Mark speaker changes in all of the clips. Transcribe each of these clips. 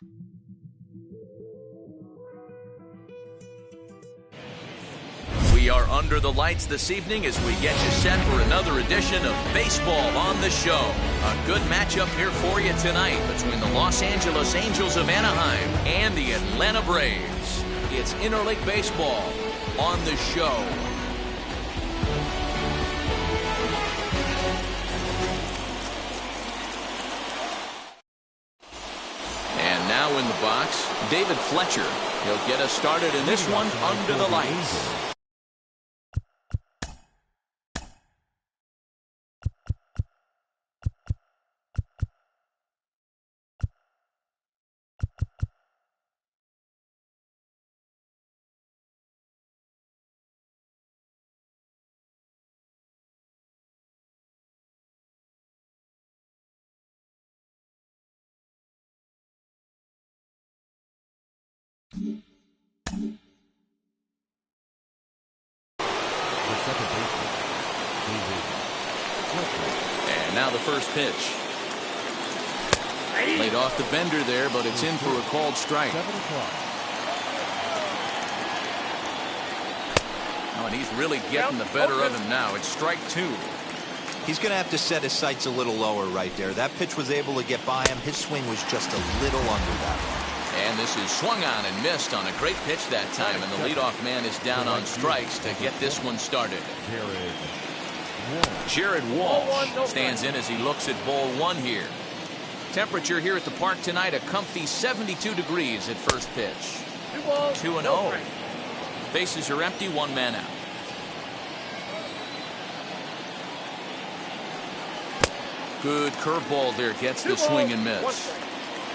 Speaker 1: We are under the lights this evening as we get you set for another edition of Baseball on the Show. A good matchup here for you tonight between the Los Angeles Angels of Anaheim and the Atlanta Braves. It's Interleague Baseball on the Show. And now in the box, David Fletcher. He'll get us started in this one under the lights. And now the first pitch. Laid off the bender there, but it's in for a called strike. Oh, and he's really getting the better of him now. It's strike two.
Speaker 2: He's going to have to set his sights a little lower right there. That pitch was able to get by him. His swing was just a little under that one. And
Speaker 1: this is swung on and missed on a great pitch that time. And the leadoff man is down on strikes to get this one started. Jared Walsh stands in as he looks at ball one here. Temperature here at the park tonight, a comfy 72 degrees at first pitch. 2-0. Bases are empty, one man out. Good curveball there, gets the swing and miss.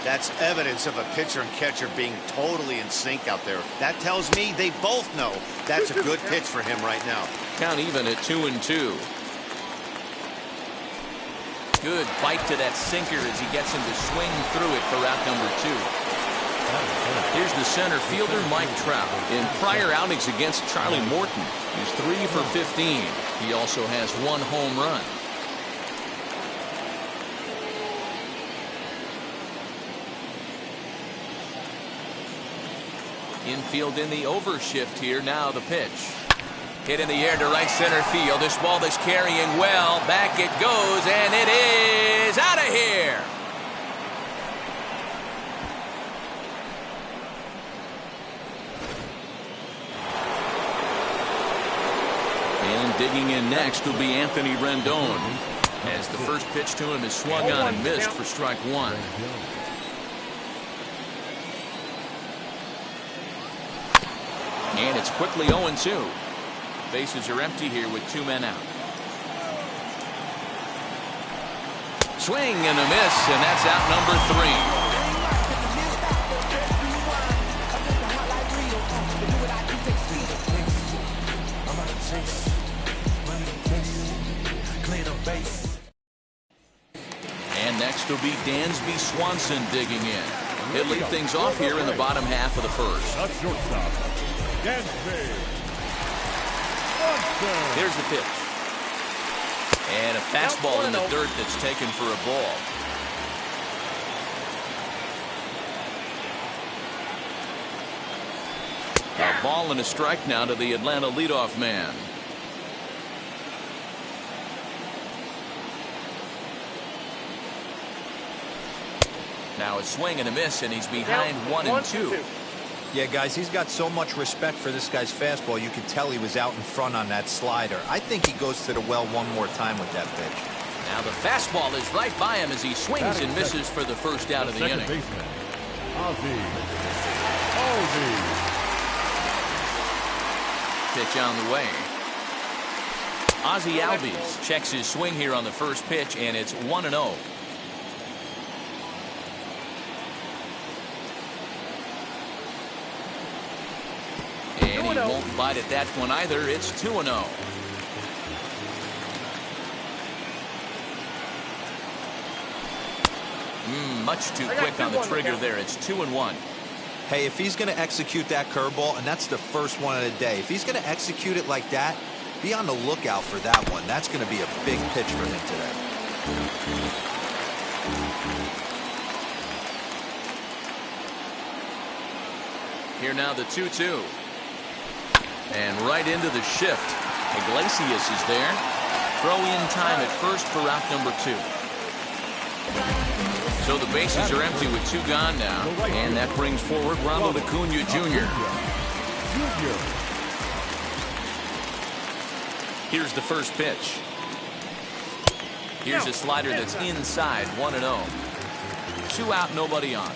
Speaker 3: That's evidence of a pitcher and catcher being totally in sync out there. That tells me they both know that's a good pitch for him right now.
Speaker 1: Count even at 2-2. Good bite to that sinker as he gets him to swing through it for out number two. Here's the center fielder, Mike Trout. In prior outings against Charlie Morton, he's 3 for 15. He also has 1 home run. Infield in the overshift here. Now the pitch. Hit in the air to right center field. This ball is carrying well. Back it goes, and it is out of here. And digging in next will be Anthony Rendon, as the first pitch to him is swung on and missed for strike one. And it's quickly 0-2. Bases are empty here with 2 men out. Swing and a miss, and that's out number 3. And next will be Dansby Swanson digging in. He'll lead things off here in the bottom half of the first. Here's the pitch. And a fastball in the dirt that's taken for a ball. A ball and a strike now to the Atlanta leadoff man. Now a swing and a miss, and he's behind 1-2.
Speaker 2: Yeah, guys, he's got so much respect for this guy's fastball. You could tell he was out in front on that slider. I think he goes to the well one more time with that pitch.
Speaker 1: Now the fastball is right by him as he swings and misses for the first out of the inning. Pitch on the way. Ozzie Albies checks his swing here on the first pitch, and it's 1-0. And he won't bite at that one either. It's 2-0. Much too quick on the trigger there. It's 2-1.
Speaker 2: Hey, if he's going to execute that curveball, and that's the first one of the day, if he's going to execute it like that, be on the lookout for that one. That's going to be a big pitch for him today.
Speaker 1: Here now the 2-2. And right into the shift. Iglesias is there. Throw in time at first for out number 2. So the bases are empty with 2 gone now. And that brings forward Ronald Acuna Jr. Here's the first pitch. Here's a slider that's inside, 1-0. 2 out, nobody on.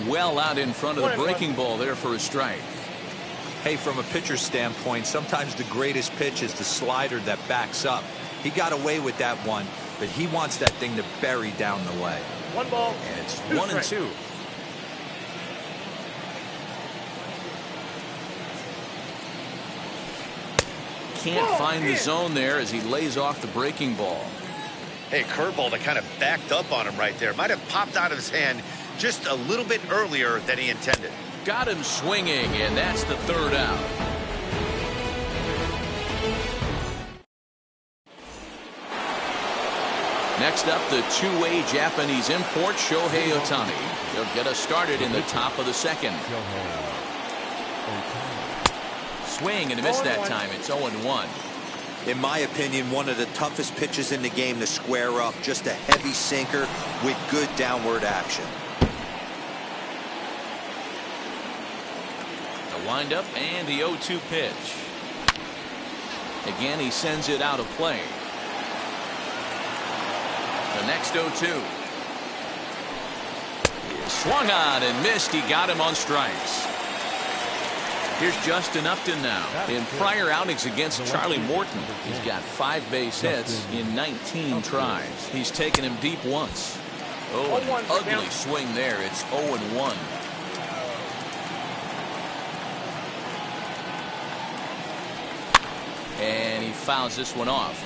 Speaker 1: Well out in front of the breaking ball there for a strike.
Speaker 2: Hey, from a pitcher's standpoint, sometimes the greatest pitch is the slider that backs up. He got away with that one, but he wants that thing to bury down the way.
Speaker 4: 1 ball.
Speaker 1: And it's 1-2. Can't find the zone there as he lays off the breaking ball.
Speaker 3: Hey, curveball that kind of backed up on him right there. Might have popped out of his hand just a little bit earlier than he intended.
Speaker 1: Got him swinging, and that's the 3rd out. Next up, the two-way Japanese import, Shohei Ohtani. He'll get us started in the top of the 2nd. Swing and a miss that time. It's 0-1.
Speaker 2: In my opinion, one of the toughest pitches in the game to square up. Just a heavy sinker with good downward action.
Speaker 1: The windup and the 0-2 pitch. Again, he sends it out of play. The next 0-2. He swung on and missed. He got him on strikes. Here's Justin Upton now. In prior outings against Charlie Morton, he's got 5 base hits in 19 tries. He's taken him deep once. Oh, an ugly swing there. It's 0-1. And he fouls this one off.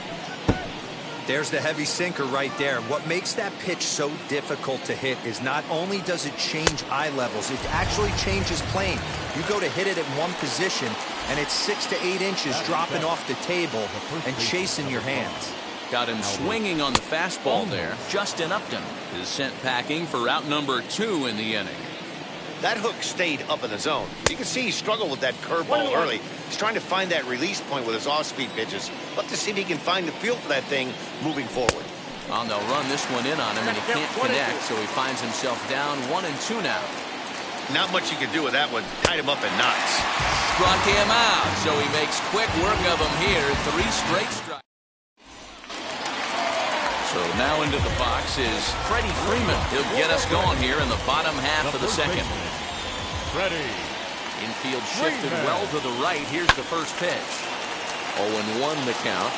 Speaker 2: There's the heavy sinker right there. What makes that pitch so difficult to hit is not only does it change eye levels, it actually changes plane. You go to hit it at one position, and it's 6 to 8 inches dropping off the table and chasing your hands.
Speaker 1: Got him swinging on the fastball there. Justin Upton is sent packing for out number 2 in the inning.
Speaker 3: That hook stayed up in the zone. You can see he struggled with that curveball early. He's trying to find that release point with his off-speed pitches. Love to see if he can find the feel for that thing moving forward.
Speaker 1: Well, they'll run this one in on him, and he can't connect, so he finds himself down 1-2 now.
Speaker 3: Not much you can do with that one. Tied him up in knots.
Speaker 1: Struck him out, so he makes quick work of him here. 3 straight strikes. So now into the box is Freddie Freeman. He'll get us going here in the bottom half of the 2nd.
Speaker 4: Freddie.
Speaker 1: Infield shifted well to the right. Here's the first pitch. 0-1 the count.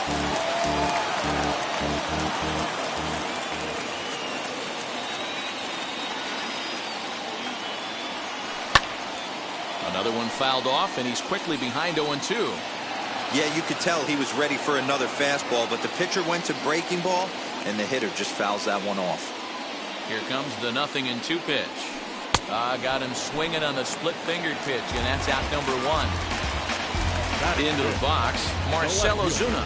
Speaker 1: Another one fouled off, and he's quickly behind 0-2.
Speaker 2: Yeah, you could tell he was ready for another fastball, but the pitcher went to breaking ball, and the hitter just fouls that one off.
Speaker 1: Here comes the 0-2 pitch. Got him swinging on the split-fingered pitch, and that's out number 1. Into the box, Marcell Ozuna.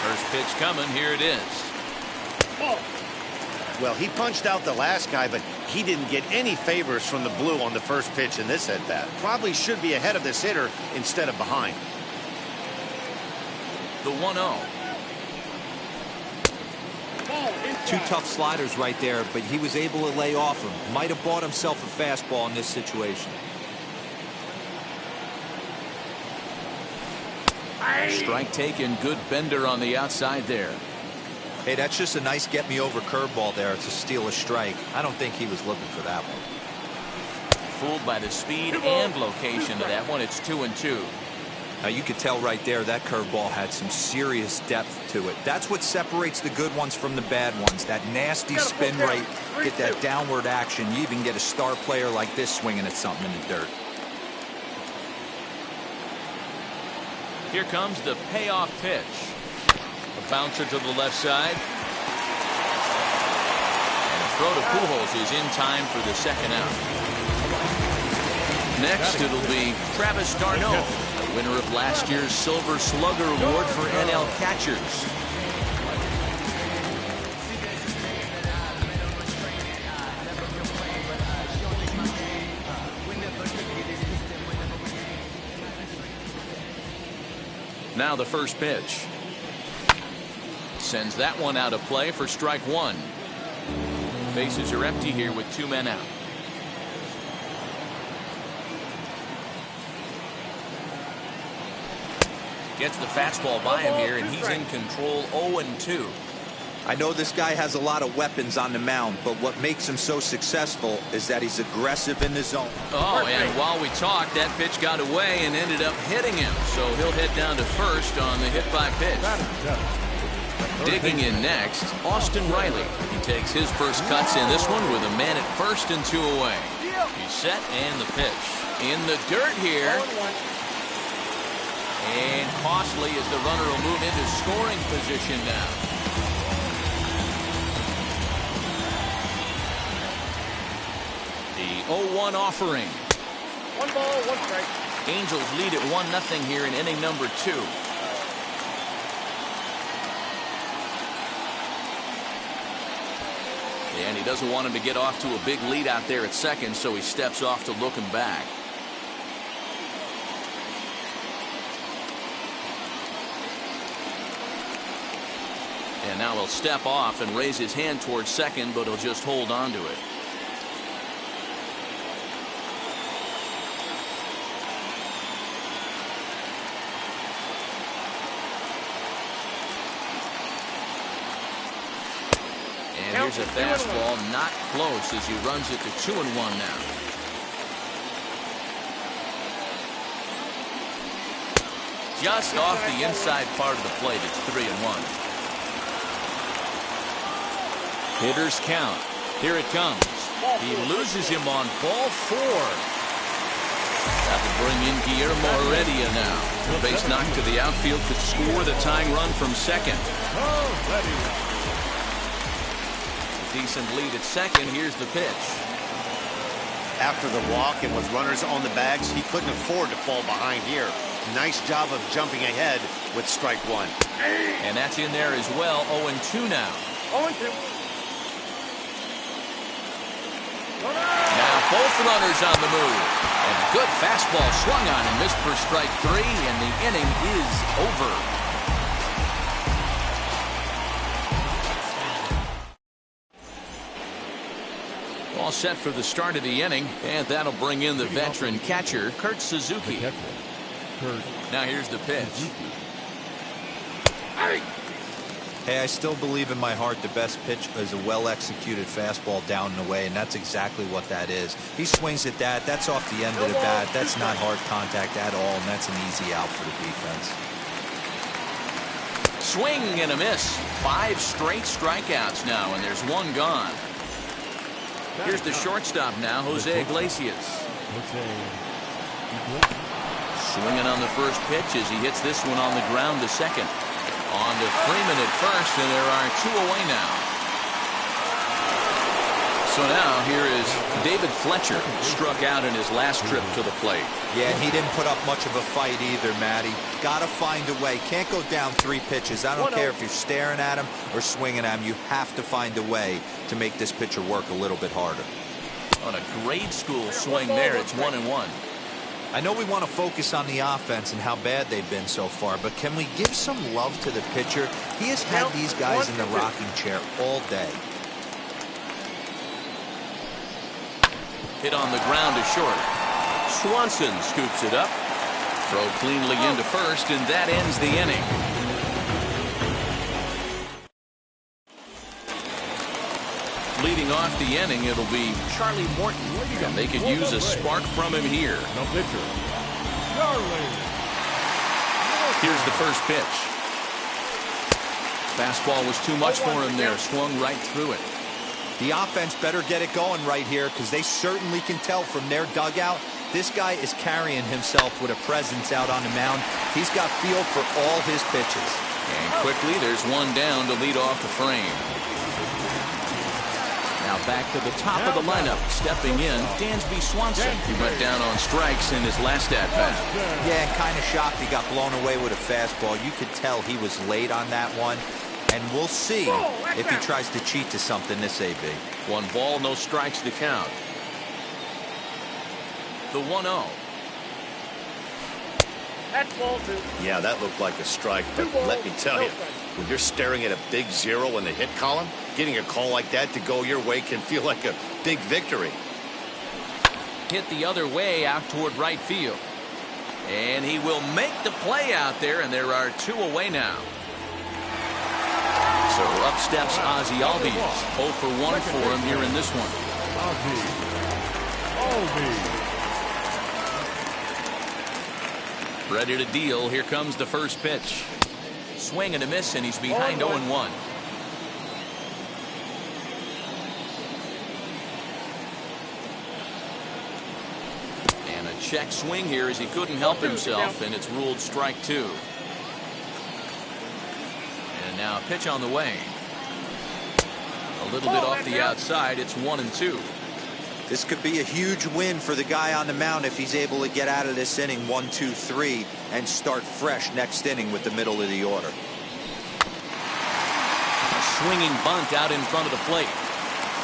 Speaker 1: First pitch coming. Here it is.
Speaker 3: Well, he punched out the last guy, but he didn't get any favors from the blue on the first pitch in this at-bat. Probably should be ahead of this hitter instead of behind.
Speaker 1: The 1-0.
Speaker 2: 2 tough sliders right there, but he was able to lay off him. Might have bought himself a fastball in this situation.
Speaker 1: Strike taken. Good bender on the outside there.
Speaker 2: Hey, that's just a nice get-me-over curveball there to steal a strike. I don't think he was looking for that one.
Speaker 1: Fooled by the speed and location of that one. It's 2-2.
Speaker 2: Now, you could tell right there that curveball had some serious depth to it. That's what separates the good ones from the bad ones. That nasty spin rate, get that downward action. You even get a star player like this swinging at something in the dirt.
Speaker 1: Here comes the payoff pitch. A bouncer to the left side. And a throw to Pujols is in time for the 2nd out. Next, it'll be Travis d'Arnaud. winner of last year's Silver Slugger Award for NL catchers. Now the first pitch. Sends that one out of play for strike one. Bases are empty here with 2 men out. Gets the fastball by him here, and he's in control. 0-2.
Speaker 2: I know this guy has a lot of weapons on the mound, but what makes him so successful is that he's aggressive in the zone.
Speaker 1: Oh, and while we talked, that pitch got away and ended up hitting him. So he'll head down to first on the hit by pitch. Digging in next, Austin Riley. He takes his first cuts in this one with a man at first and 2 away. He's set and the pitch. In the dirt here. And costly as the runner will move into scoring position now. The 0-1 offering.
Speaker 3: 1 ball, 1 strike.
Speaker 1: Angels lead at 1-0 here in inning number 2. And he doesn't want him to get off to a big lead out there at second, so he steps off to look him back. And now he'll step off and raise his hand towards second, but he'll just hold on to it. And here's a fastball, not close as he runs it to 2-1 now. Just off the inside part of the plate, it's 3-1. Hitters count. Here it comes. He loses him on ball 4. That will bring in Guillermo Heredia now. The base knock to the outfield could score the tying run from second. Decent lead at second. Here's the pitch.
Speaker 3: After the walk and with runners on the bags, he couldn't afford to fall behind here. Nice job of jumping ahead with strike 1.
Speaker 1: And that's in there as well. 0-2 now.
Speaker 3: 0-2.
Speaker 1: Now both runners on the move. And a good fastball swung on and missed for strike 3, and the inning is over. All set for the start of the inning, and that'll bring in the veteran catcher, Kurt Suzuki. Now here's the pitch.
Speaker 2: Hey, I still believe in my heart the best pitch is a well-executed fastball down and away, and that's exactly what that is. He swings at that. That's off the end of the bat. That's not hard contact at all, and that's an easy out for the defense.
Speaker 1: Swing and a miss. 5 straight strikeouts now, and there's 1 gone. Here's the shortstop now, Jose Iglesias. Swinging on the first pitch as he hits this one on the ground to second. On to Freeman at first, and there are 2 away now. So now here is David Fletcher, struck out in his last trip to the plate.
Speaker 2: Yeah, he didn't put up much of a fight either, Matty. Got to find a way. Can't go down 3 pitches. I don't care if you're staring at him or swinging at him. You have to find a way to make this pitcher work a little bit harder.
Speaker 1: On a grade school swing there, it's 1-1.
Speaker 2: I know we want to focus on the offense and how bad they've been so far, but can we give some love to the pitcher? He has had these guys in the rocking chair all day.
Speaker 1: Hit on the ground to short. Swanson scoops it up. Throw cleanly into first, and that ends the inning. Leading off the inning, it'll be Charlie Morton. And they could use a spark from him here.
Speaker 4: No pitcher. Charlie.
Speaker 1: Here's the first pitch. Fastball was too much for him there. Swung right through it.
Speaker 2: The offense better get it going right here, because they certainly can tell from their dugout this guy is carrying himself with a presence out on the mound. He's got feel for all his pitches.
Speaker 1: And quickly, there's 1 down to lead off the frame. Now Now back to the top of the lineup. Stepping in, Dansby Swanson. He went down on strikes in his last at-bat.
Speaker 2: Yeah, and kind of shocked he got blown away with a fastball. You could tell he was late on that one. And we'll see if he tries to cheat to something this AB.
Speaker 1: 1 ball, no strikes to count. The 1-0.
Speaker 5: That's ball 2.
Speaker 3: Yeah, that looked like a strike, but let me tell you, when you're staring at a big 0 in the hit column, getting a call like that to go your way can feel like a big victory.
Speaker 1: Hit the other way out toward right field. And he will make the play out there, and there are 2 away now. So up steps Ozzie Albies. 0 for 1 for him here in this one. Ready to deal. Here comes the first pitch. Swing and a miss, and he's behind 0-1. And a check swing here as he couldn't help himself, and it's ruled strike 2. And now a pitch on the way. A little bit off the outside. It's 1-2.
Speaker 2: This could be a huge win for the guy on the mound if he's able to get out of this inning 1-2-3 and start fresh next inning with the middle of the order.
Speaker 1: A swinging bunt out in front of the plate.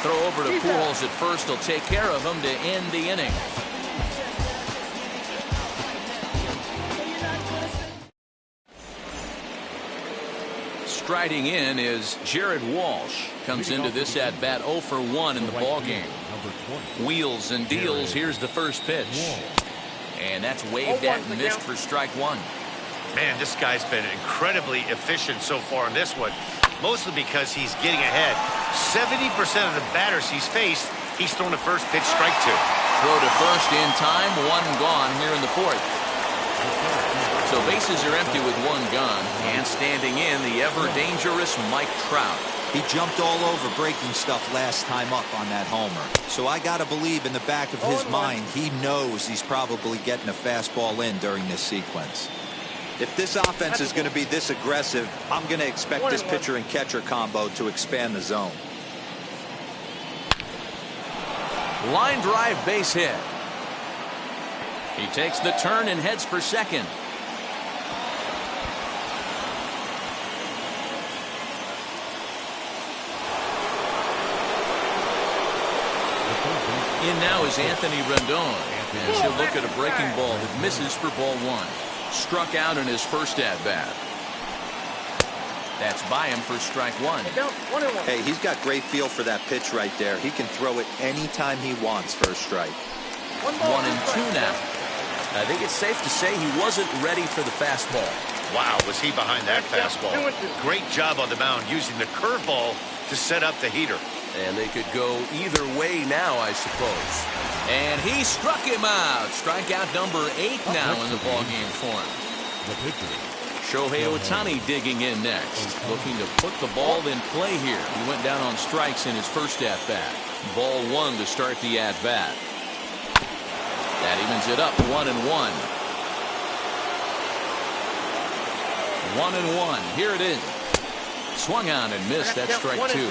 Speaker 1: Throw over to Pujols at first. He'll take care of him to end the inning. Striding in is Jared Walsh. Comes into this at bat 0 for 1 in the ball game. Wheels and deals. Here's the first pitch. And that's waved at and missed for strike 1.
Speaker 3: Man, this guy's been incredibly efficient so far in this one, mostly because he's getting ahead. 70% of the batters he's faced, he's thrown the first pitch, strike 2.
Speaker 1: Throw to first in time, 1 gone here in the 4th. So bases are empty with 1 gone, and standing in the ever-dangerous Mike Trout.
Speaker 2: He jumped all over breaking stuff last time up on that homer. So I got to believe in the back of his mind, he knows he's probably getting a fastball in during this sequence. If this offense is going to be this aggressive, I'm going to expect this pitcher and catcher combo to expand the zone.
Speaker 1: Line drive base hit. He takes the turn and heads for second. In now is Anthony Rendon, as he'll look at a breaking ball that misses for ball 1. Struck out in his first at-bat. That's by him for strike 1.
Speaker 2: Hey, he's got great feel for that pitch right there. He can throw it anytime he wants for a strike.
Speaker 1: 1-2 now. I think it's safe to say he wasn't ready for the fastball.
Speaker 3: Wow, was he behind that fastball. Great job on the mound using the curveball to set up the heater.
Speaker 1: And they could go either way now, I suppose. And he struck him out. Strikeout number 8 now in the ballgame for him. Shohei Ohtani digging in next. Looking to put the ball in play here. He went down on strikes in his first at-bat. Ball 1 to start the at-bat. That evens it up 1-1. 1-1. Here it is. Swung on and missed. That's strike 2.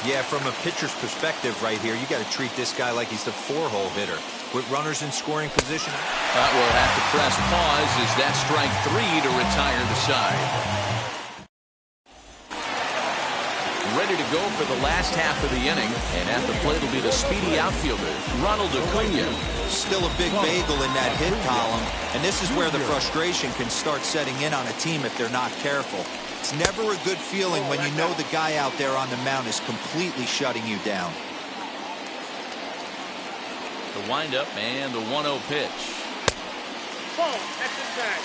Speaker 2: Yeah, from a pitcher's perspective right here, you got to treat this guy like he's the 4-hole hitter. With runners in scoring position.
Speaker 1: We'll have to press pause as that's strike 3 to retire the side. Ready to go for the last half of the inning. And at the plate will be the speedy outfielder, Ronald Acuna.
Speaker 2: Still a big bagel in that hit column. And this is where the frustration can start setting in on a team if they're not careful. It's never a good feeling when you know the guy out there on the mound is completely shutting you down.
Speaker 1: The windup and the 1-0 pitch.
Speaker 5: Ball, that's inside.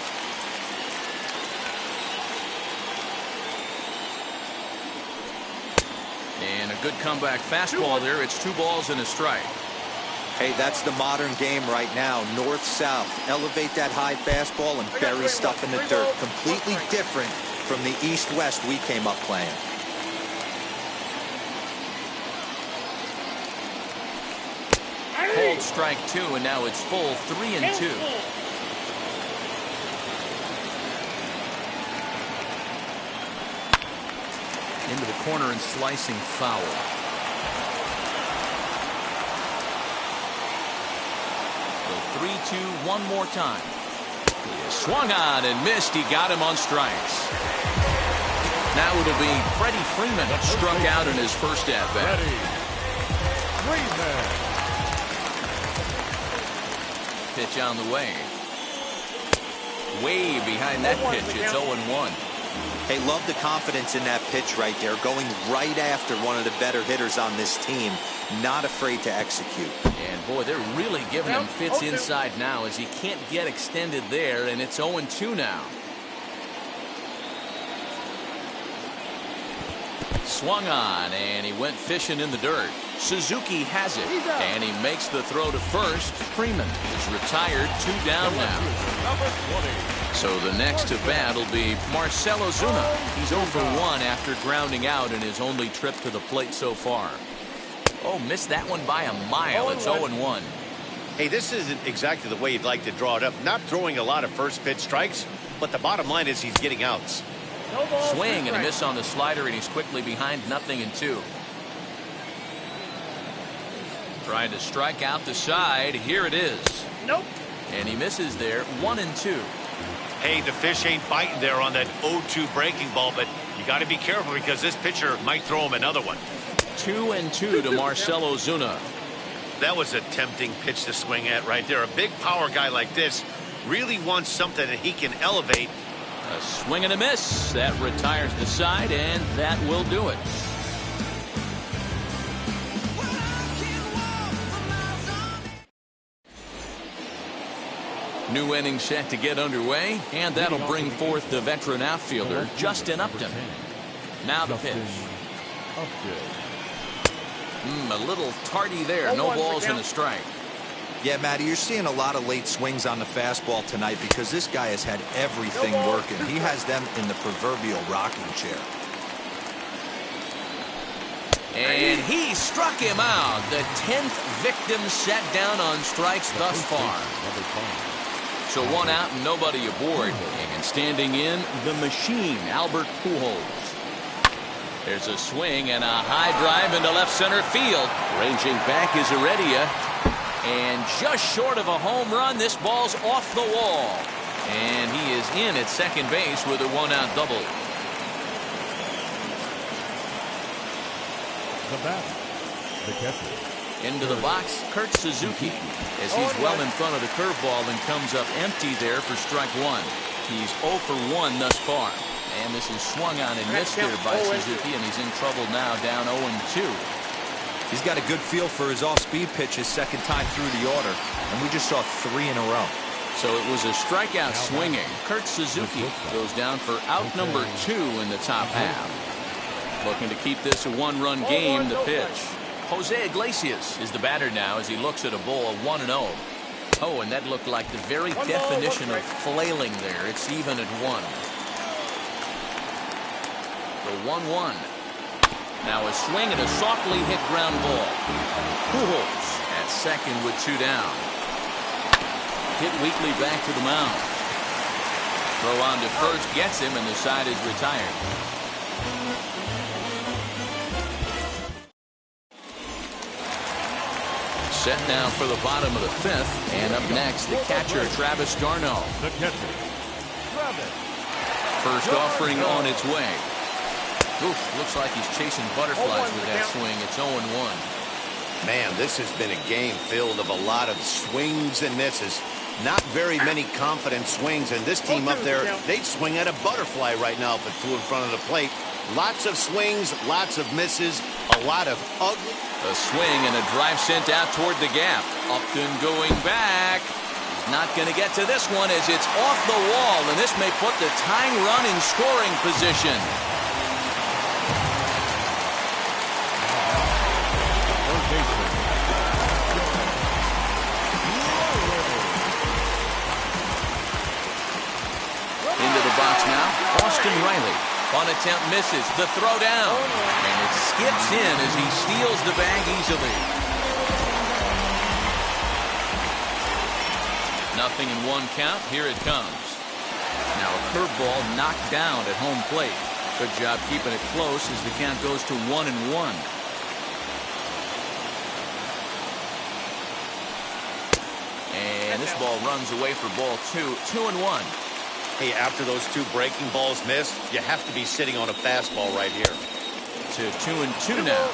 Speaker 1: And a good comeback fastball there. It's 2 balls and a strike.
Speaker 2: Hey, that's the modern game right now. North-south. Elevate that high fastball and bury stuff in the dirt. Completely different from the east-west we came up playing.
Speaker 1: Called strike 2, and now it's full 3-2. Into the corner and slicing foul. 3-2 one more time. He swung on and missed. He got him on strikes. Now it'll be Freddie Freeman struck out in his first at-bat. Pitch on the way. Way behind that pitch. It's 0-1.
Speaker 2: Hey, love the confidence in that pitch right there. Going right after one of the better hitters on this team. Not afraid to execute.
Speaker 1: And boy, they're really giving him fits inside now as he can't get extended there, and it's 0-2 now. Swung on, and he went fishing in the dirt. Suzuki has it, and he makes the throw to first. Freeman is retired, 2 down now. So the next to bat will be Marcell Ozuna. He's 0 for 1 after grounding out in his only trip to the plate so far. Oh, missed that one by a mile. It's 0-1.
Speaker 3: Hey, this isn't exactly the way you'd like to draw it up. Not throwing a lot of first pitch strikes, but the bottom line is he's getting outs.
Speaker 1: Swing and a miss on the slider, and he's quickly behind 0-2. Trying to strike out the side. Here it is.
Speaker 5: Nope.
Speaker 1: And he misses there. 1-2.
Speaker 3: Hey, the fish ain't biting there on that 0-2 breaking ball, but you got to be careful because this pitcher might throw him another one.
Speaker 1: 2-2 to Marcell Ozuna.
Speaker 3: That was a tempting pitch to swing at right there. A big power guy like this really wants something that he can elevate.
Speaker 1: A swing and a miss. That retires the side, and that will do it. New inning set to get underway, and that'll bring forth the veteran outfielder, Justin Upton. Now the pitch. A little tardy there. No balls and a strike.
Speaker 2: Yeah, Matty, you're seeing a lot of late swings on the fastball tonight because this guy has had everything working. He has them in the proverbial rocking chair.
Speaker 1: And he struck him out. The 10th victim set down on strikes thus far. So 1 out and nobody aboard. And standing in, the machine, Albert Pujols. There's a swing and a high drive into left center field. Ranging back is Heredia. And just short of a home run, this ball's off the wall. And he is in at second base with a 1-out double.
Speaker 4: The batter, the catcher.
Speaker 1: Into the box, Kurt Suzuki, as he's well in front of the curveball and comes up empty there for strike 1. He's 0 for 1 thus far. And this is swung on and missed there by Suzuki, and he's in trouble now, down 0-2.
Speaker 2: He's got a good feel for his off-speed pitches second time through the order, and we just saw 3 in a row.
Speaker 1: So it was a strikeout swinging. Kurt Suzuki goes down for out number 2 in the top half. Looking to keep this a 1-run game, the pitch. Jose Iglesias is the batter now as he looks at a ball of 1-0. Oh, and that looked like the very definition of flailing there. It's even at 1. The 1-1. Now a swing and a softly hit ground ball. Pujols at second with 2 down. Hit weakly back to the mound. Throw on to first gets him, and the side is retired. Set now for the bottom of the 5th, and up next the catcher Travis d'Arnaud.
Speaker 4: The catcher, Travis.
Speaker 1: First offering on its way. Oof, looks like he's chasing butterflies with that swing. It's 0-1.
Speaker 3: Man, this has been a game filled of a lot of swings and misses. Not very many confident swings, and this team up there, they'd swing at a butterfly right now if it flew in front of the plate. Lots of swings, lots of misses, a lot of ugly.
Speaker 1: A swing and a drive sent out toward the gap. Upton going back. He's not going to get to this one as it's off the wall, and this may put the tying run in scoring position. Into the box now, Austin Riley. Fun attempt misses. The throw down. And it skips in as he steals the bag easily. 0-1 count. Here it comes. Now a curveball knocked down at home plate. Good job keeping it close as the count goes to 1-1. And And this ball runs away for ball 2, 2-1.
Speaker 3: Hey, after those two breaking balls missed, you have to be sitting on a fastball right here.
Speaker 1: To 2-2 now.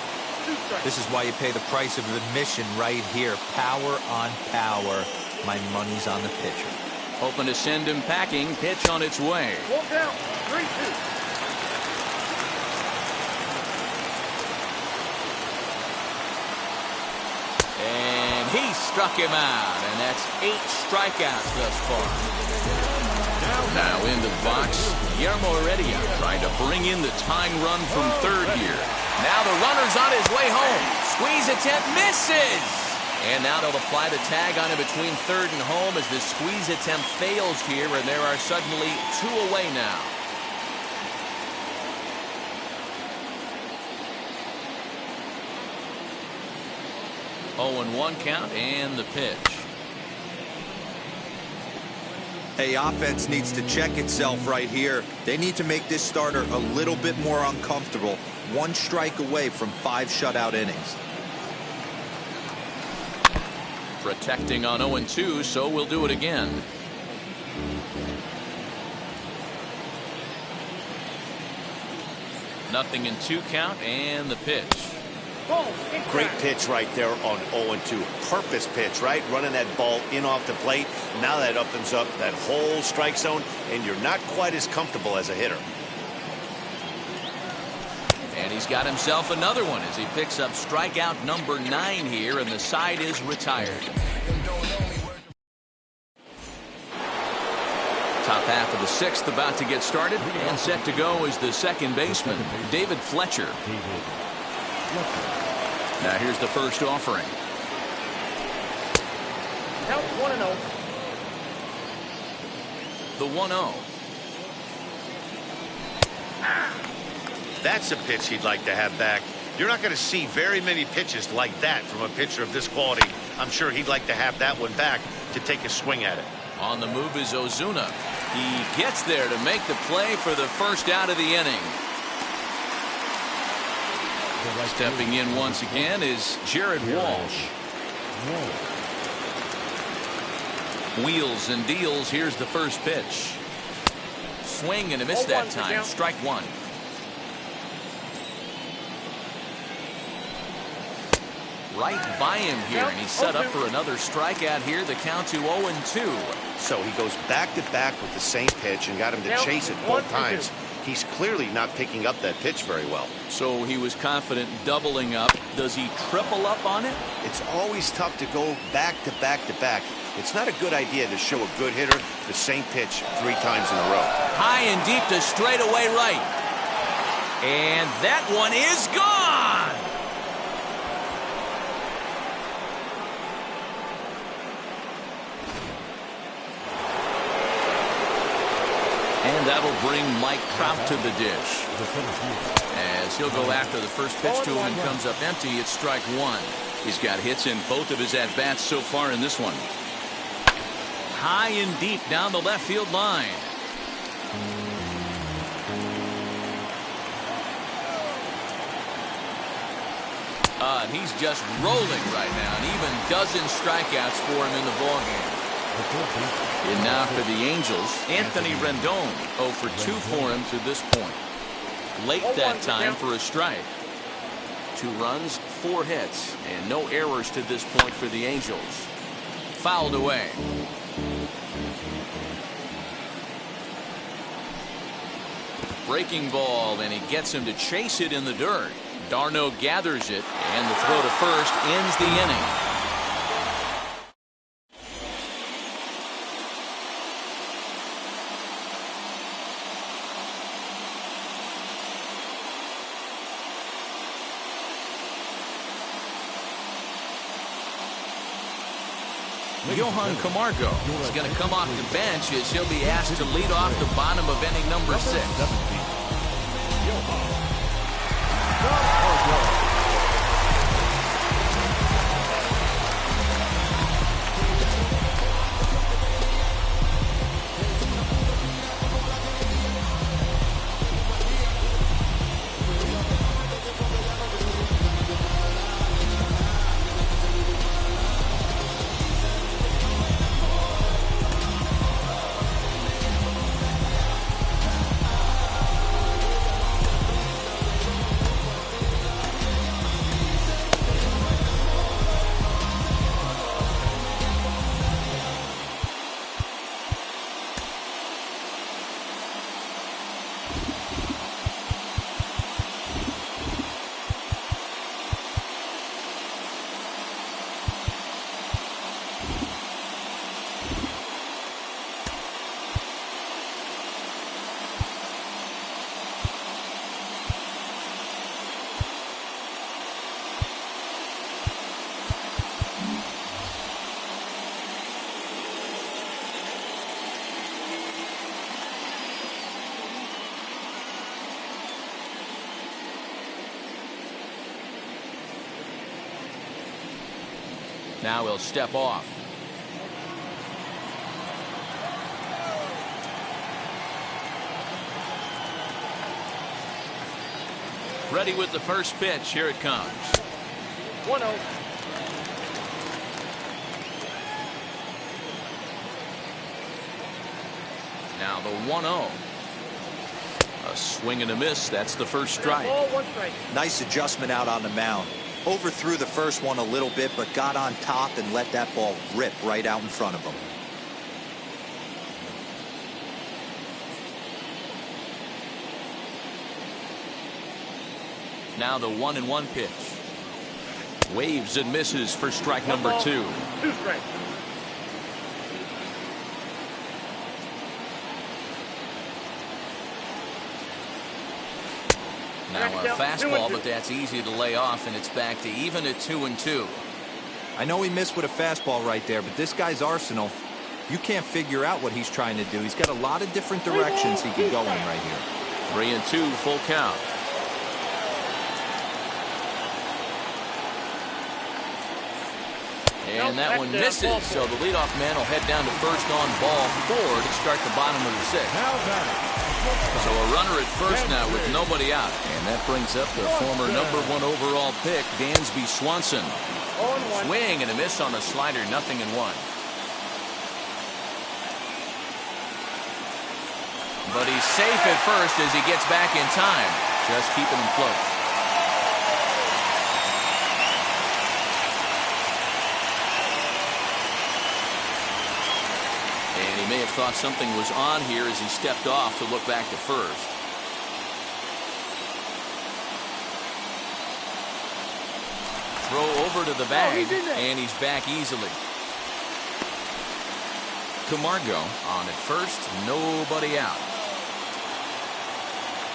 Speaker 2: This is why you pay the price of admission right here. Power on power. My money's on the pitcher.
Speaker 1: Hoping to send him packing. Pitch on its way.
Speaker 5: 1 down, 3-2.
Speaker 1: And he struck him out. And that's 8 strikeouts thus far. Now into the box, Guillermo Heredia trying to bring in the tying run from third here. Now the runner's on his way home. Squeeze attempt misses. And now they'll apply the tag on him between third and home as the squeeze attempt fails here, and there are suddenly 2 away now. Oh, and 1 count and the pitch.
Speaker 2: Hey, offense needs to check itself right here. They need to make this starter a little bit more uncomfortable. 1 strike away from 5 shutout innings.
Speaker 1: Protecting on 0-2, so we'll do it again. Nothing in 2 count and the pitch.
Speaker 3: Great pitch right there on 0-2. Purpose pitch, right? Running that ball in off the plate. Now that opens up that whole strike zone, and you're not quite as comfortable as a hitter.
Speaker 1: And he's got himself another one as he picks up strikeout number 9 here, and the side is retired. Top half of the 6th about to get started, and set to go is the second baseman, David Fletcher. Now here's the first offering.
Speaker 5: Count 1-0.
Speaker 1: The 1-0.
Speaker 3: That's a pitch he'd like to have back. You're not going to see very many pitches like that from a pitcher of this quality. I'm sure he'd like to have that one back to take a swing at it.
Speaker 1: On the move is Ozuna. He gets there to make the play for the first out of the inning. Stepping in once again is Jared Walsh. Wheels and deals. Here's the first pitch. Swing and a miss that time. Strike 1. Right by him here, and he's set up for another strikeout here. The count to 0-2.
Speaker 3: So he goes back to back with the same pitch and got him to chase it both times. He's clearly not picking up that pitch very well.
Speaker 1: So he was confident doubling up. Does he triple up on it?
Speaker 3: It's always tough to go back to back to back. It's not a good idea to show a good hitter the same pitch 3 times in a row.
Speaker 1: High and deep to straightaway right. And that one is gone. And that'll bring Mike Trout to the dish. As he'll go after the first pitch to him and comes up empty, it's strike 1. He's got hits in both of his at-bats so far in this one. High and deep down the left field line. And he's just rolling right now, and even dozen strikeouts for him in the ballgame. And now for the Angels, Anthony Rendon, 0 for 2 for him to this point. Late that time for a strike. 2 runs, 4 hits, and no errors to this point for the Angels. Fouled away. Breaking ball, and he gets him to chase it in the dirt. Darno gathers it, and the throw to first ends the inning. Johan Camargo is going to come off the bench as he'll be asked to lead off the bottom of inning number 6. Now he'll step off. Ready with the first pitch. Here it comes.
Speaker 5: 1-0.
Speaker 1: Now the 1-0. A swing and a miss. That's the first strike.
Speaker 5: Ball, 1 strike.
Speaker 2: Nice adjustment out on the mound. Overthrew the first one a little bit, but got on top and let that ball rip right out in front of him.
Speaker 1: Now the 1-1 pitch. Waves and misses for strike number 2.
Speaker 5: 2 strikes.
Speaker 1: Now a fastball, but that's easy to lay off, and it's back to even at 2-2.
Speaker 2: I know he missed with a fastball right there, but this guy's arsenal, you can't figure out what he's trying to do. He's got a lot of different directions he can go in right here.
Speaker 1: 3-2, full count. And that one misses, so the leadoff man will head down to first on ball 4 to start the bottom of the 6th. So a runner at first now with nobody out. And that brings up the former #1 overall pick, Dansby Swanson. Swing and a miss on the slider, 0-1. But he's safe at first as he gets back in time. Just keeping him close. And he may have thought something was on here as he stepped off to look back to first. Throw over to the bag, and he's back easily. Camargo on at first, nobody out.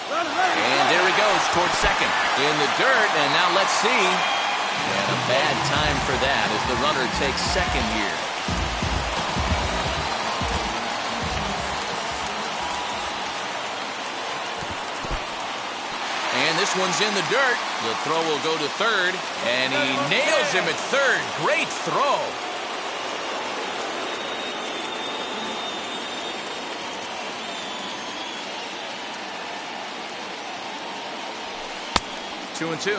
Speaker 1: And there he goes towards second. In the dirt, and now let's see. And a bad time for that as the runner takes second here. And this one's in the dirt. The throw will go to third, and he nails him at third. Great throw. Two and 2.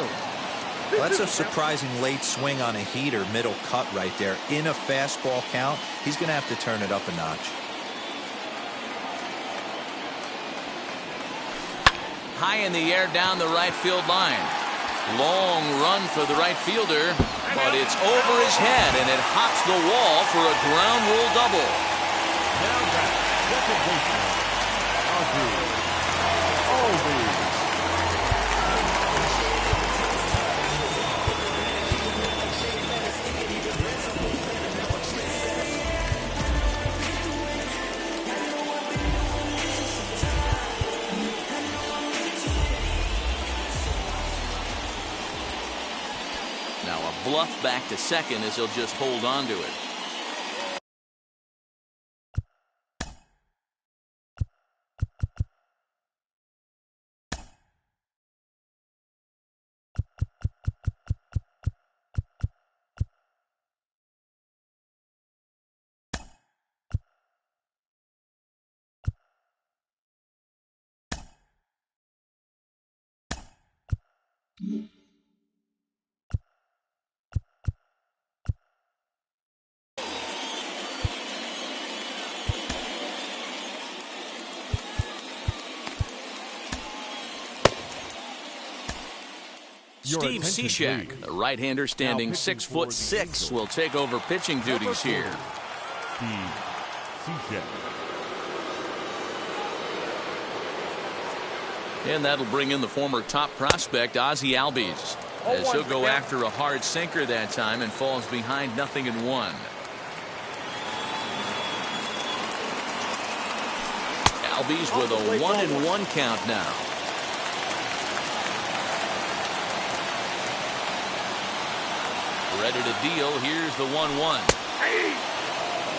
Speaker 2: Well, that's a surprising late swing on a heater, middle cut right there. In a fastball count, he's going to have to turn it up a notch.
Speaker 1: High in the air down the right field line. Long run for the right fielder, but it's over his head, and it hops the wall for a ground rule double.
Speaker 4: Now back, second baseman, Albies.
Speaker 1: Bluff back to second as he'll just hold on to it. Steve Cishek, the right-hander standing 6'6", will take over pitching duties here.
Speaker 4: Steve Cishek.
Speaker 1: And that'll bring in the former top prospect, Ozzie Albies, as he'll go after a hard sinker that time and falls behind 0-1. Albies with a 1-1 count now. Ready to deal. Here's the 1-1.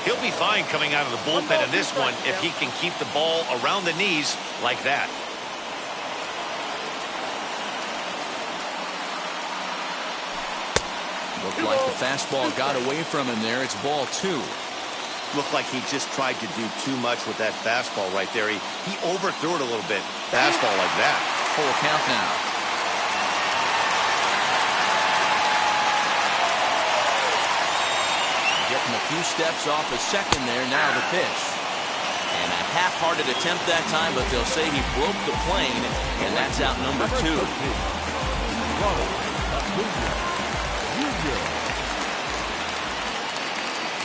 Speaker 3: He'll be fine coming out of the bullpen in this one if he can keep the ball around the knees like that.
Speaker 1: Looked like the fastball got away from him there. It's ball 2.
Speaker 3: Looked like he just tried to do too much with that fastball right there. He overthrew it a little bit. Fastball like that.
Speaker 1: Full count now. Getting a few steps off a second there. Now the pitch. And a half-hearted attempt that time, but they'll say he broke the plane, and that's out number 2.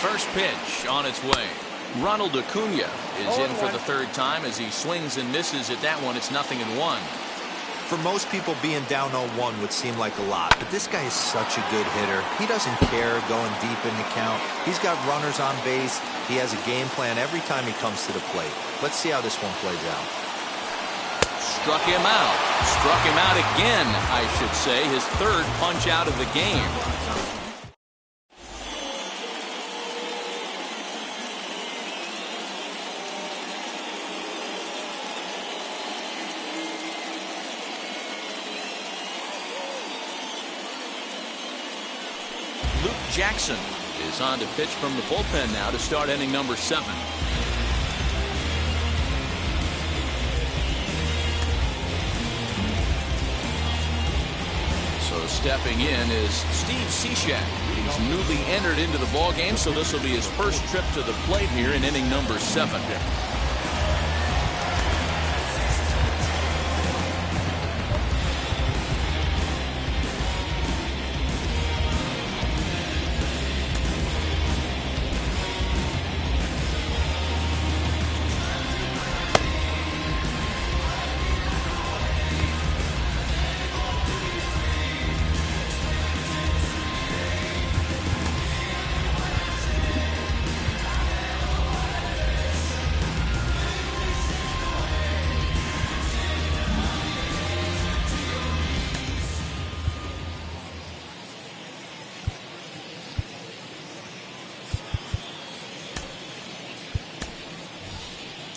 Speaker 1: First pitch on its way. Ronald Acuna is in for the 3rd time as he swings and misses at that one. It's 0-1.
Speaker 2: For most people, being down 0-1 would seem like a lot, but this guy is such a good hitter. He doesn't care going deep in the count. He's got runners on base. He has a game plan every time he comes to the plate. Let's see how this one plays out.
Speaker 1: Struck him out. Struck him out again, I should say. His 3rd punch out of the game. Jackson is on to pitch from the bullpen now to start inning number 7. So stepping in is Steve Cishek. He's newly entered into the ball game, so this will be his first trip to the plate here in inning number 7.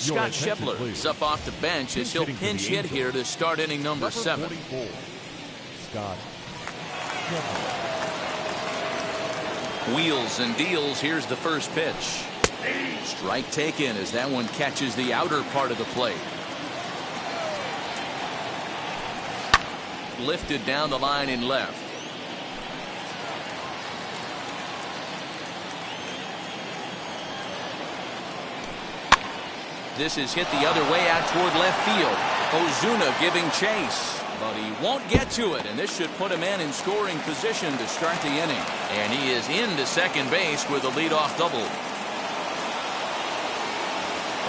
Speaker 1: Scott Schebler is up off the bench as he'll pinch hit here to start inning number 7.
Speaker 4: Scott
Speaker 1: Wheels and deals. Here's the first pitch. Strike taken as that one catches the outer part of the plate. Lifted down the line in left. This is hit the other way out toward left field. Ozuna giving chase, but he won't get to it, and this should put him in scoring position to start the inning. And he is into second base with a leadoff double.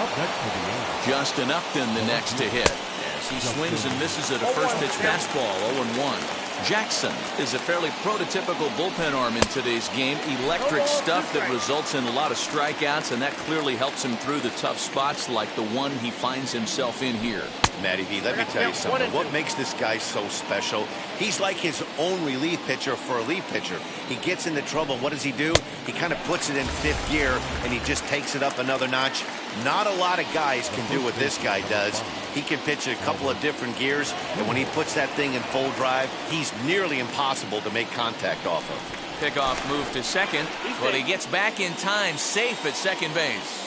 Speaker 4: up next to the end.
Speaker 1: Justin Upton the next to hit as he swings and misses at a first pitch fastball. 0-1. Jackson is a fairly prototypical bullpen arm in today's game. Electric stuff that results in a lot of strikeouts, and that clearly helps him through the tough spots like the one he finds himself in here.
Speaker 3: Matty V, let me tell you something. What makes this guy so special? He's like his own relief pitcher for a relief pitcher. He gets into trouble. What does he do? He kind of puts it in fifth gear, and he just takes it up another notch. Not a lot of guys can do what this guy does. He can pitch a couple of different gears, and when he puts that thing in full drive, he's nearly impossible to make contact off of.
Speaker 1: Pickoff move to second, but he gets back in time, safe at second base.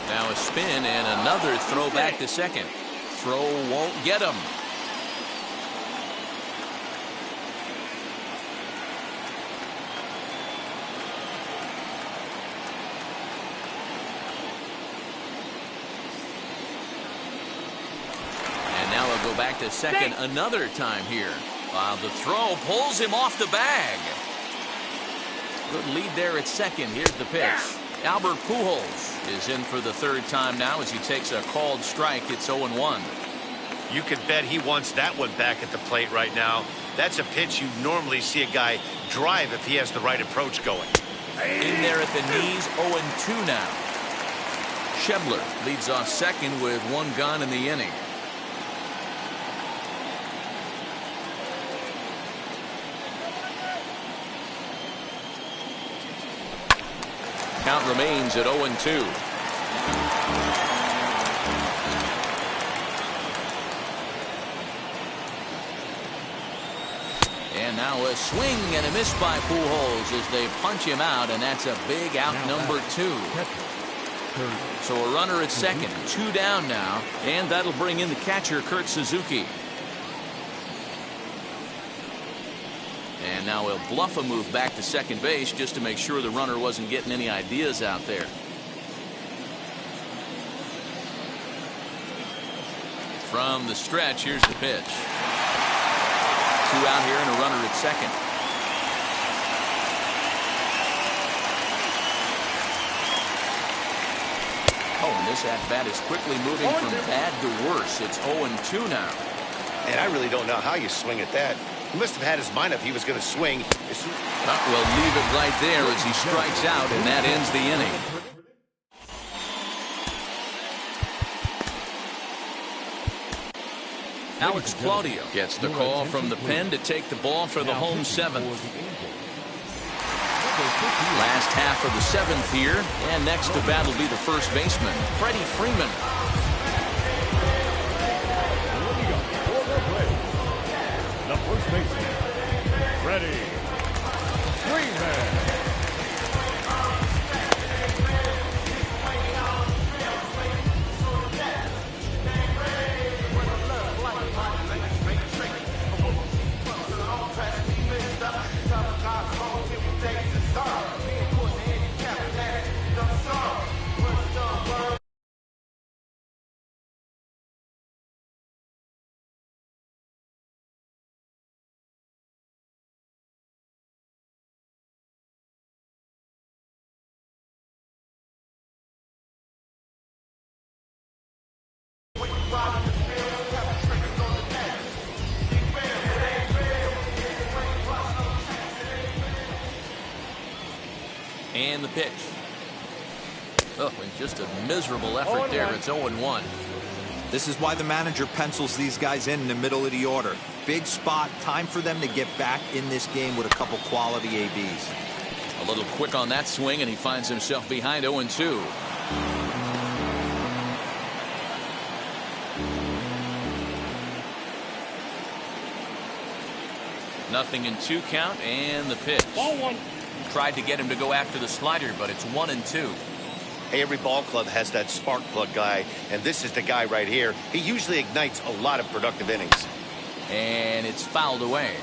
Speaker 1: Now a spin and another throw back to second. Throw won't get him. And now he'll go back to second another time here. While the throw pulls him off the bag. Good lead there at second. Here's the pitch. Albert Pujols is in for the third time now as he takes a called strike. It's 0-1.
Speaker 3: You can bet he wants that one back at the plate right now. That's a pitch you normally see a guy drive if he has the right approach going.
Speaker 1: In there at the knees, 0-2 now. Schebler leads off second with one gone in the inning. Count remains at 0-2. And now a swing and a miss by Pujols as they punch him out, and that's a big out number 2. So a runner at second, 2 down now, and that'll bring in the catcher, Kurt Suzuki. And now he'll bluff a move back to second base just to make sure the runner wasn't getting any ideas out there. From the stretch, here's the pitch. 2 out here and a runner at second. Oh, and this at-bat is quickly moving from bad to worse. It's 0-2 now.
Speaker 3: And I really don't know how you swing at that. He must have had his mind up he was going to swing.
Speaker 1: We'll leave it right there as he strikes out, and that ends the inning. Alex Claudio gets the call from the pen to take the ball for the home 7th. Last half of the 7th here, and next to bat will be the first baseman, Freddie Freeman.
Speaker 4: The first baseman, Freddie Freeman.
Speaker 1: And the pitch. Oh, and just a miserable effort there. It's 0-1.
Speaker 2: This is why the manager pencils these guys in the middle of the order. Big spot, time for them to get back in this game with a couple quality ABs.
Speaker 1: A little quick on that swing, and he finds himself behind 0-2. Nothing in 2 count, and the pitch.
Speaker 5: Ball 1.
Speaker 1: Tried to get him to go after the slider, but it's 1-2.
Speaker 3: Hey, every ball club has that spark plug guy, and this is the guy right here. He usually ignites a lot of productive innings.
Speaker 1: And it's fouled away.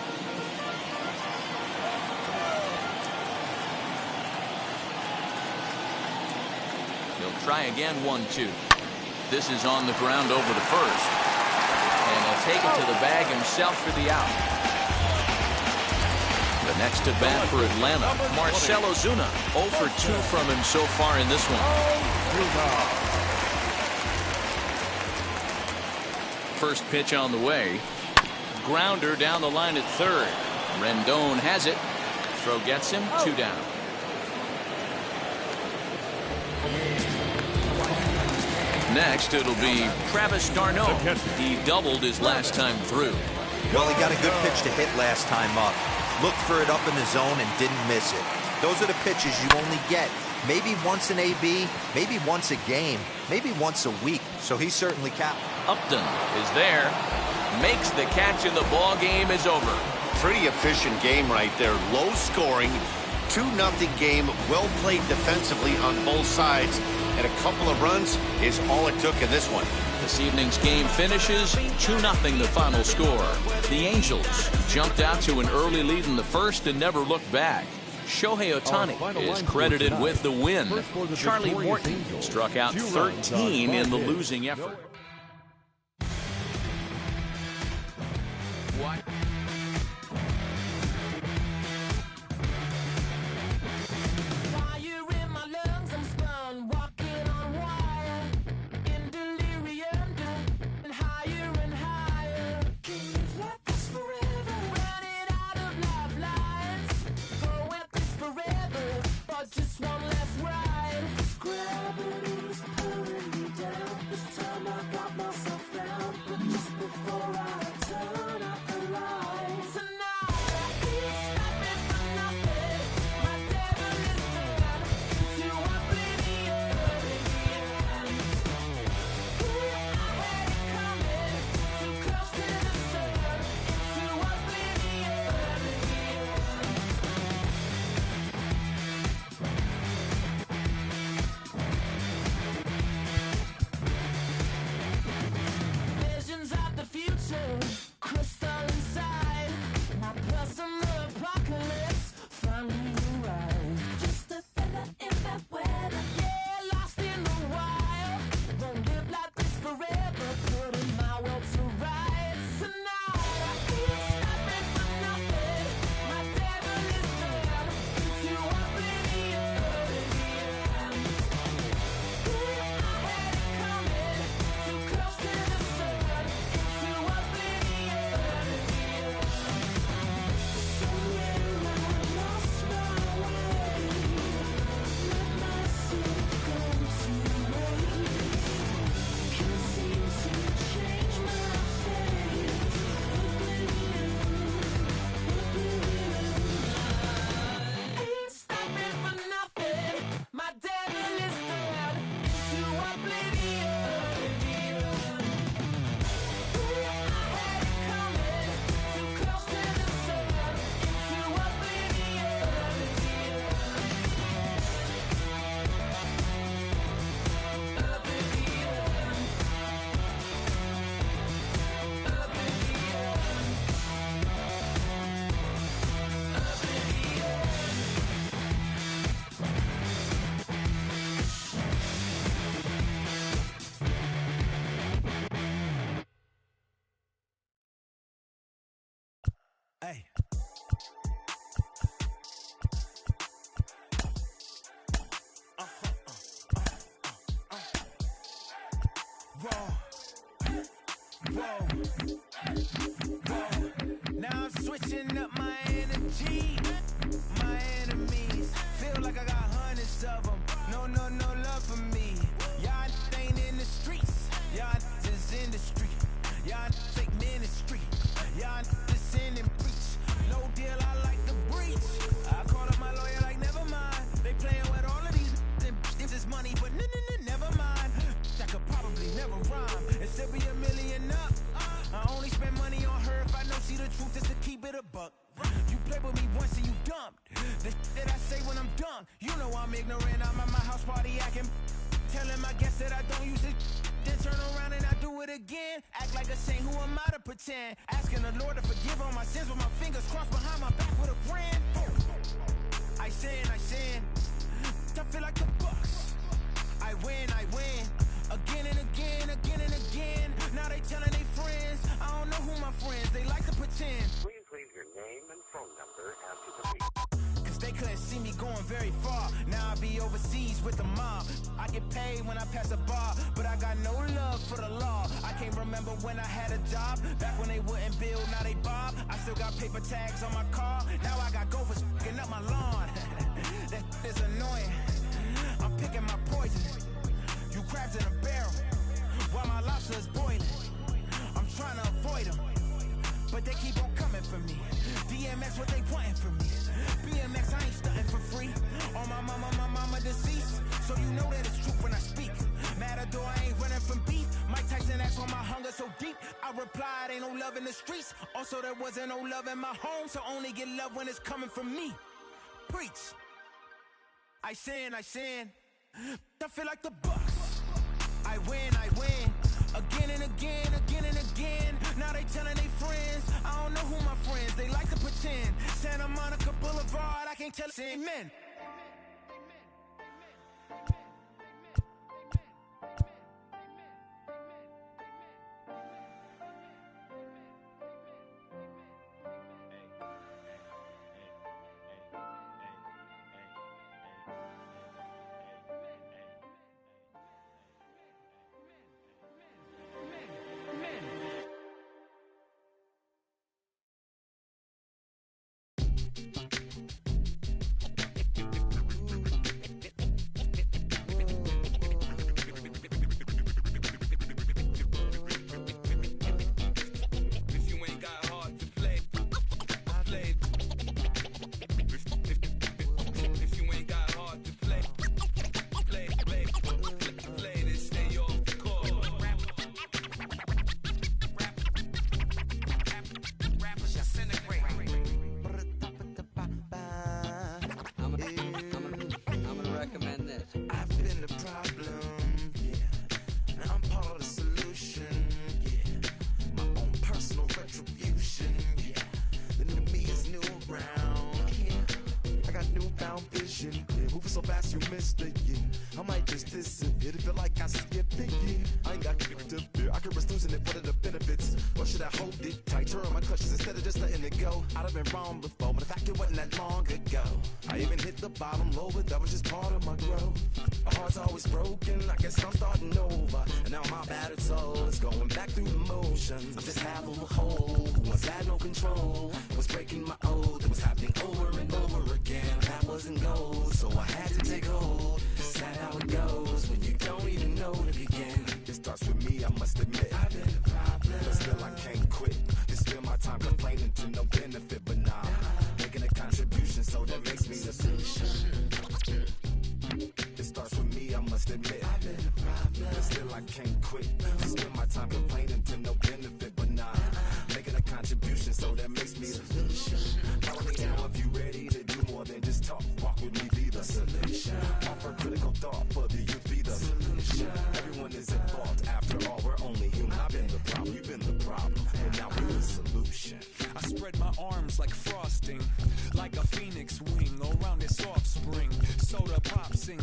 Speaker 1: He'll try again, 1-2. This is on the ground over the first. And he'll take it to the bag himself for the out. The next at bat for Atlanta, Marcell Ozuna. 0 for 2 from him so far in this one. First pitch on the way. Grounder down the line at third. Rendon has it. Throw gets him, 2 down. Next, it'll be Travis d'Arnaud. He doubled his last time through.
Speaker 2: Well, he got a good pitch to hit last time up. Looked for it up in the zone and didn't miss it. Those are the pitches you only get maybe once an AB, maybe once a game, maybe once a week. So he certainly capped.
Speaker 1: Upton is there, makes the catch, and the ball game is over.
Speaker 3: Pretty efficient game right there. Low scoring, 2-0 game. Well played defensively on both sides. And a couple of runs is all it took in this one.
Speaker 1: This evening's game finishes 2-0 the final score. The Angels jumped out to an early lead in the first and never looked back. Shohei Ohtani is credited with the win. Charlie Morton struck out 13 in the losing effort. What?
Speaker 6: Just one last ride. Gravity's pulling me down. This time I Hey. Now I'm switching up my energy. My enemies feel like I got hundreds of them. No love for me. Y'all ain't in the streets. Y'all just in the street. Y'all fake ministry. Y'all just in and preach. No deal, I like the breach. I call up my lawyer like never mind. They playing with all of these. This is money, but never mind. That could probably never rhyme and still be a million up. I only spend money on her if I know she the truth, just to keep it a buck. You play with me once and you dumped. The that I say when I'm done, you know I'm ignorant. I'm at my house party acting, telling my guests that I don't use it. Then turn around and I do it again. Act like a saint, who am I to pretend? Asking the Lord to forgive all my sins with my fingers crossed behind my back with a brand. I sin. I feel like the Bucks. I win. Again and again. Now they telling they friends. I don't know who my friends, they like to pretend.
Speaker 7: Please leave your name and phone number after the beep.
Speaker 6: Cause they couldn't see me going very far. Now I be overseas with the mob. I get paid when I pass a bar, but I got no love for the law. I can't remember when I had a job. Back when they wouldn't build, now they bob. I still got paper tags on my car. Now I got gophers f***ing up my lawn. That is annoying. I'm picking my poison. You crabs in a barrel, while my lobster is boiling. I'm trying to avoid them, but they keep on coming for me. DMX, what they wanting from me. BMX, I ain't stunting for free. On my mama deceased, so you know that it's truth when I speak. Matador, I ain't running from beef. Mike Tyson asked why my hunger so deep. I replied, ain't no love in the streets. Also, there wasn't no love in my home, so only get love when it's coming from me. Preach. I sin. I feel like the Bucks. I win. Again and again. Now they telling they friends. I don't know who my friends, they like to pretend. Santa Monica Boulevard, I can't tell. Amen.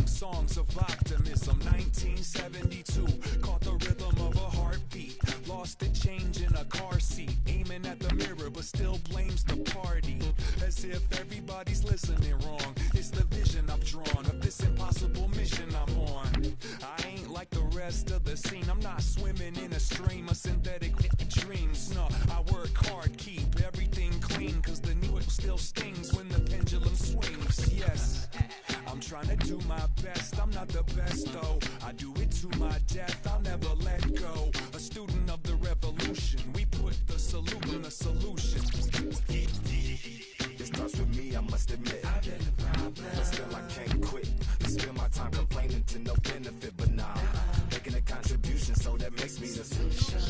Speaker 6: Songs of optimism, 1972. Caught the rhythm of a heartbeat. Lost it, change in a car seat. Aiming at the mirror, but still blames the part. if everybody's listening wrong. It's the vision I've drawn of this impossible mission I'm on. I ain't like the rest of the scene. I'm not swimming in a stream of synthetic dreams. No, I work hard, keep everything clean, cause the new still stings when the pendulum swings. Yes, I'm trying to do my best. I'm not the best though. I do it to my death. I'll never let go. A student of the revolution. We put the salute in the solution.
Speaker 8: It starts with me, I must admit. I've been a problem, but still I can't quit. I spend my time complaining to no benefit, but nah, making a contribution, so that makes me the solution.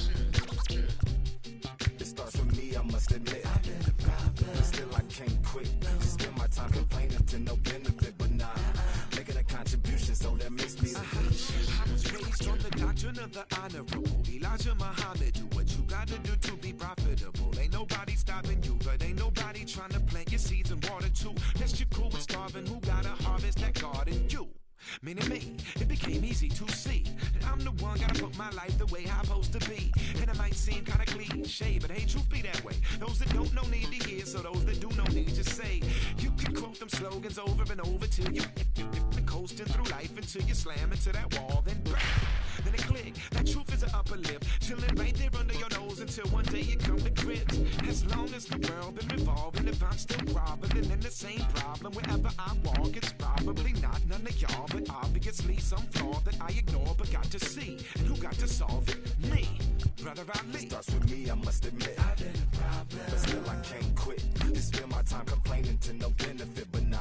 Speaker 8: It starts with me, I must admit. I've been a problem, but still I can't quit. I spend my time complaining to no benefit, but nah, making a contribution, so that makes me the solution.
Speaker 9: I was raised on the doctrine of the honorable Elijah Muhammad. Do what you gotta do to be profitable. Ain't nobody stopping you, but ain't nobody trying to plant your seeds and water too. Lest you're cool with starving, who gotta harvest that garden? You. Meaning me, it became easy to see that I'm the one gotta put my life the way I'm supposed to be. And it might seem kinda cliche, but hey, truth be that way. Those that don't know need to hear, so those that do know need to say. You can quote them slogans over and over till you coasting through life until you slam into that wall, then bang, then it click. That truth is an upper lip, chilling right there under your nose until one day you come to grips. As long as the world been revolving, if I'm still groveling in the same problem wherever I walk, it's probably not none of y'all, but obviously some flaw that I ignore but got to see. And who got to solve it? Me, brother Ali.
Speaker 8: It starts with me, I must admit. I've been a problem, but still I can't quit. I spend my time complaining to no benefit, but nah,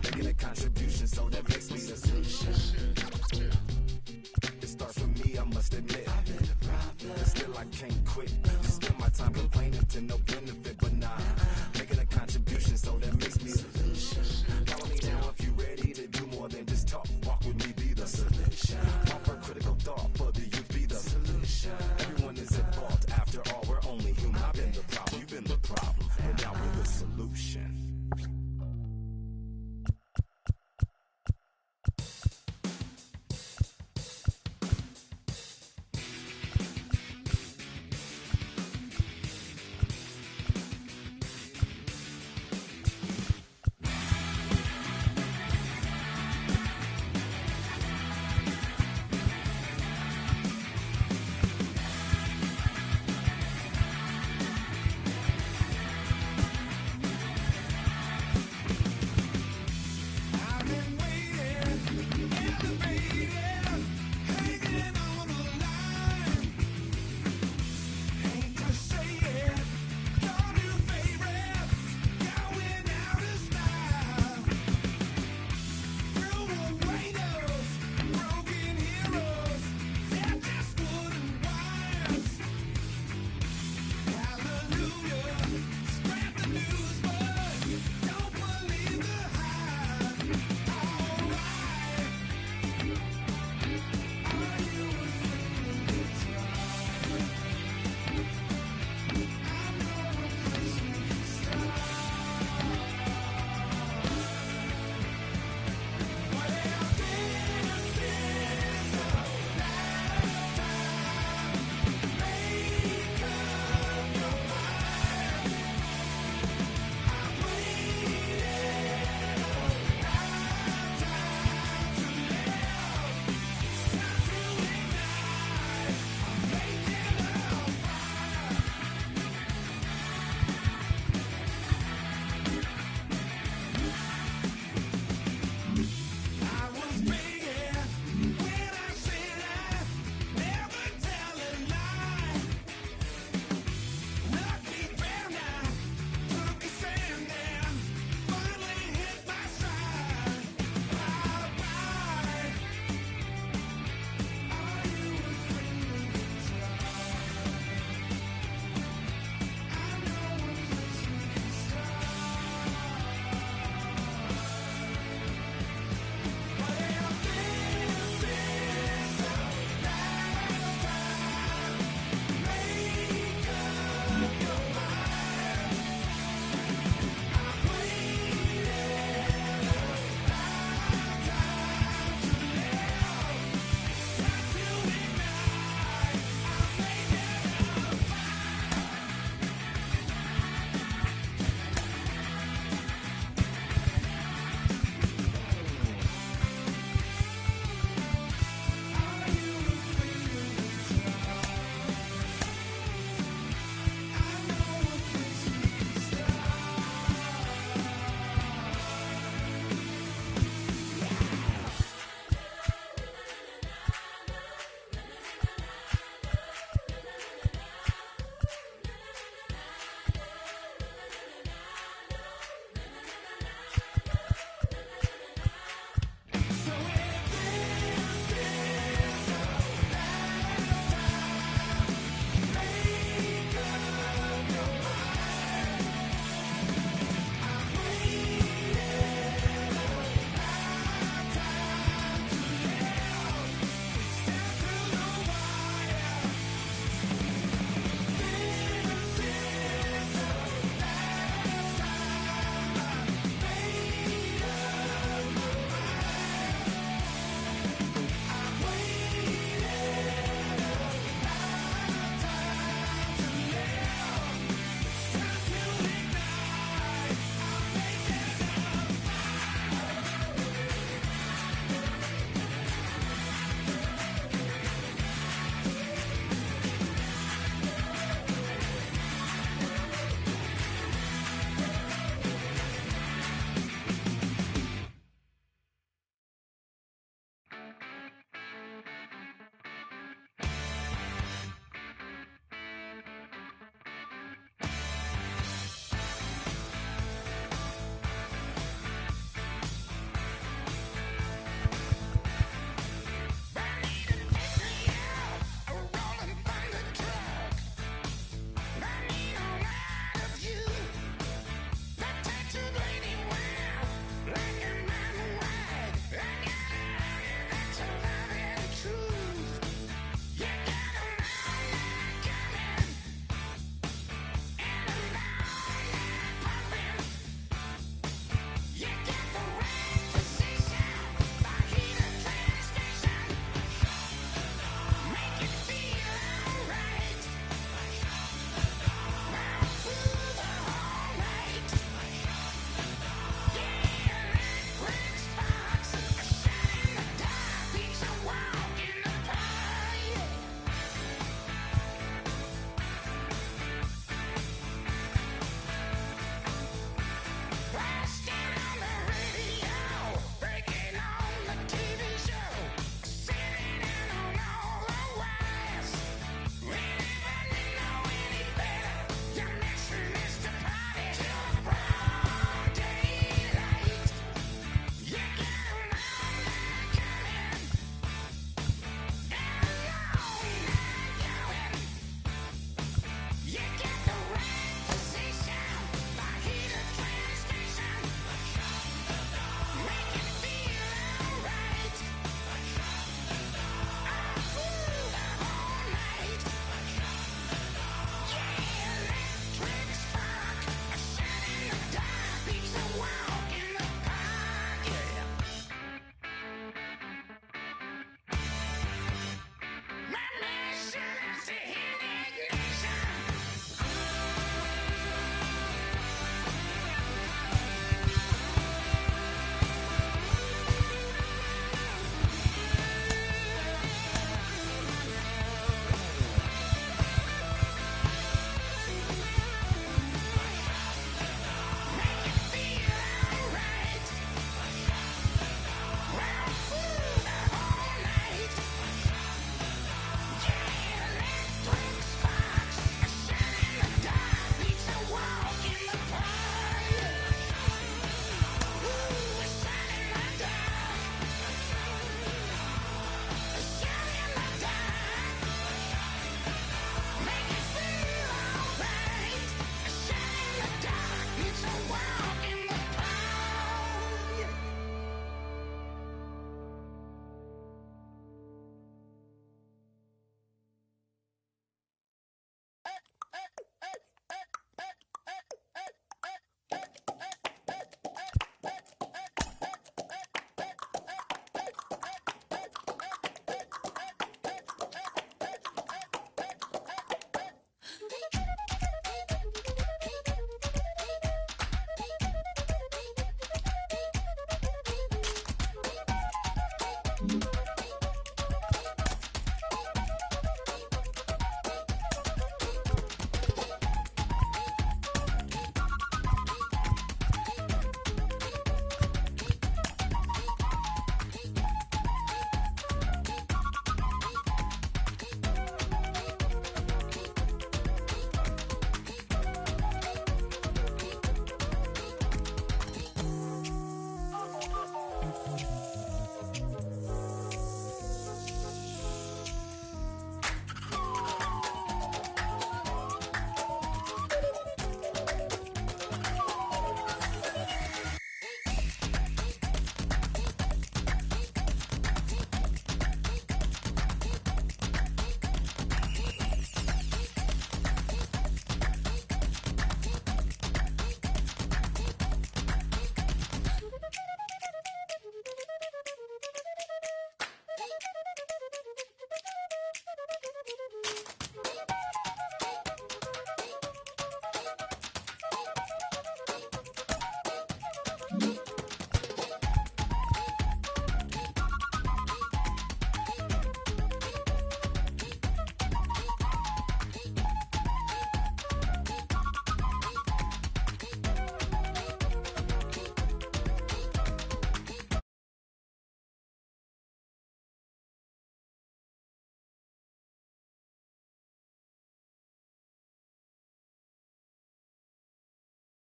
Speaker 8: making a contribution, so that makes me the solution. It starts with me, I must admit. I've been a problem, but still I can't quit.